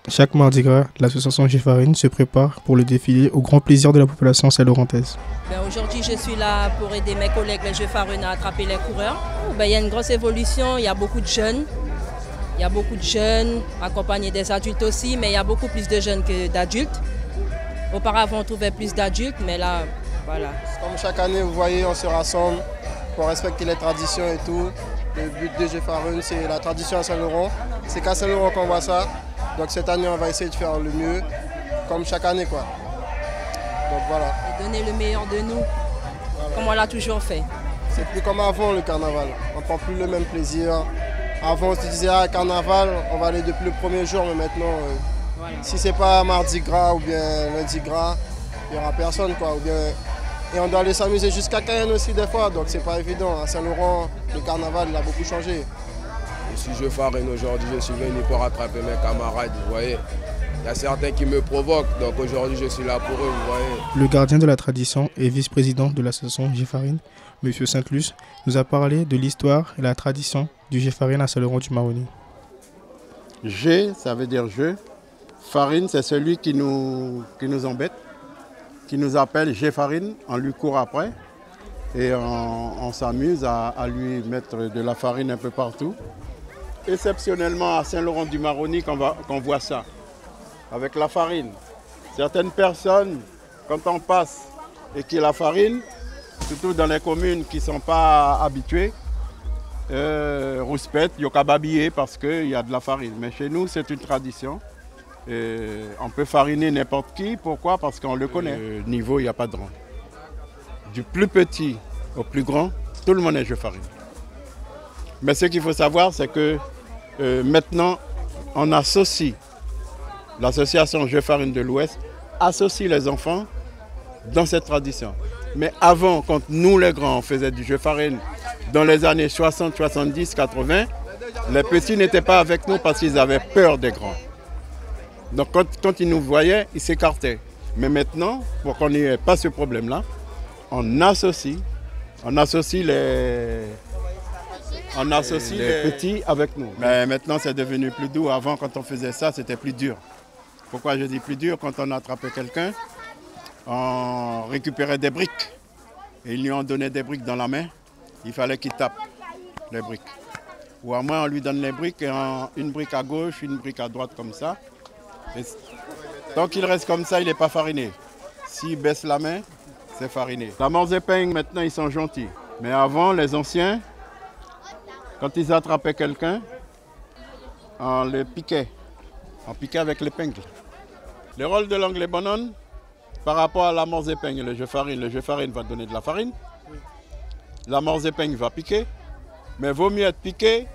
Chaque mardi gras, l'association Jeux-Farine se prépare pour le défilé au grand plaisir de la population saint-laurentaise. Aujourd'hui, je suis là pour aider mes collègues les Jeux-Farine à attraper les coureurs. Il y a une grosse évolution, il y a beaucoup de jeunes. Il y a beaucoup de jeunes, accompagnés des adultes aussi, mais il y a beaucoup plus de jeunes que d'adultes. Auparavant, on trouvait plus d'adultes, mais là, voilà. Comme chaque année, vous voyez, on se rassemble pour respecter les traditions et tout. Le but des Jeux-Farine, c'est la tradition à Saint-Laurent. C'est qu'à Saint-Laurent qu'on voit ça. Donc cette année, on va essayer de faire le mieux, comme chaque année, quoi. Donc voilà. Et donner le meilleur de nous, voilà. Comme on l'a toujours fait. C'est plus comme avant le carnaval. On ne prend plus le même plaisir. Avant, on se disait, ah, carnaval, on va aller depuis le premier jour, mais maintenant, voilà. Si c'est pas mardi gras ou bien lundi gras, il n'y aura personne, quoi. Ou bien... Et on doit aller s'amuser jusqu'à Cayenne aussi des fois, donc c'est pas évident. À Saint-Laurent, le carnaval, il a beaucoup changé. Je suis Jeux-Farine aujourd'hui, je suis venu pour rattraper mes camarades, vous voyez. Il y a certains qui me provoquent, donc aujourd'hui je suis là pour eux, vous voyez. Le gardien de la tradition et vice-président de l'association Jeux-Farine, M. Saint-Luce, nous a parlé de l'histoire et la tradition du Jeux-Farine à Saint-Laurent-du-Maroni. Jeu, ça veut dire jeu. Farine, c'est celui qui nous embête, qui nous appelle Jeux-Farine, on lui court après et on s'amuse à lui mettre de la farine un peu partout. Exceptionnellement à Saint-Laurent-du-Maroni qu'on voit ça, avec la farine. Certaines personnes, quand on passe et qu'il y a la farine, surtout dans les communes qui ne sont pas habituées, rouspètent, yokababillé parce qu'il y a de la farine. Mais chez nous, c'est une tradition. On peut fariner n'importe qui. Pourquoi? Parce qu'on le connaît. Niveau, il n'y a pas de rang. Du plus petit au plus grand, tout le monde est Jeux-Farine. Mais ce qu'il faut savoir, c'est que maintenant, on associe, l'association Jeux-Farine de l'Ouest associe les enfants dans cette tradition. Mais avant, quand nous les grands, on faisait du Jeux-Farine dans les années 60, 70, 80, les petits n'étaient pas avec nous parce qu'ils avaient peur des grands. Donc quand ils nous voyaient, ils s'écartaient. Mais maintenant, pour qu'on n'ait pas ce problème-là, on associe les petits avec nous. Mais maintenant, c'est devenu plus doux. Avant, quand on faisait ça, c'était plus dur. Pourquoi je dis plus dur? Quand on attrapait quelqu'un, on récupérait des briques. Et ils lui ont donné des briques dans la main. Il fallait qu'il tape les briques. Ou à moins, on lui donne les briques, et une brique à gauche, une brique à droite, comme ça. Et tant qu'il reste comme ça, il n'est pas fariné. S'il baisse la main, c'est fariné. La Morzépeigne, maintenant, ils sont gentils. Mais avant, les anciens, quand ils attrapaient quelqu'un, on les piquait. On piquait avec l'épingle. Le rôle de l'anglais-bonhomme, par rapport à la Morzépeigne et le Jeux-Farine va donner de la farine. La Morzépeigne va piquer. Mais vaut mieux être piqué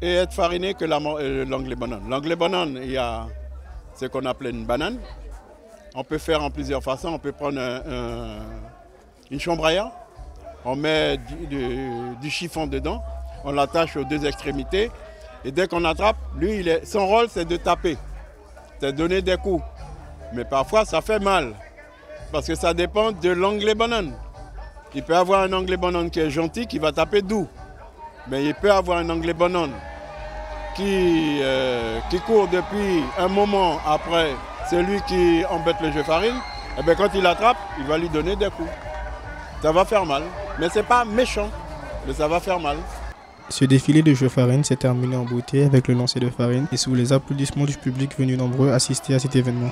et être fariné que l'anglais-bonhomme. L'anglais-bonhomme, il y a ce qu'on appelle une banane. On peut faire en plusieurs façons. On peut prendre une chambraille. On met du chiffon dedans, on l'attache aux deux extrémités et dès qu'on attrape, lui, son rôle c'est de taper, c'est de donner des coups. Mais parfois ça fait mal parce que ça dépend de l'anglais-bonhomme. Il peut avoir un anglais-bonhomme qui est gentil, qui va taper doux. Mais il peut avoir un anglais-bonhomme qui court depuis un moment après celui qui embête le Jeux-Farine. Et bien quand il attrape, il va lui donner des coups. Ça va faire mal, mais c'est pas méchant, mais ça va faire mal. Ce défilé de Jeux-Farine s'est terminé en beauté avec le lancer de farine et sous les applaudissements du public venu nombreux assister à cet événement.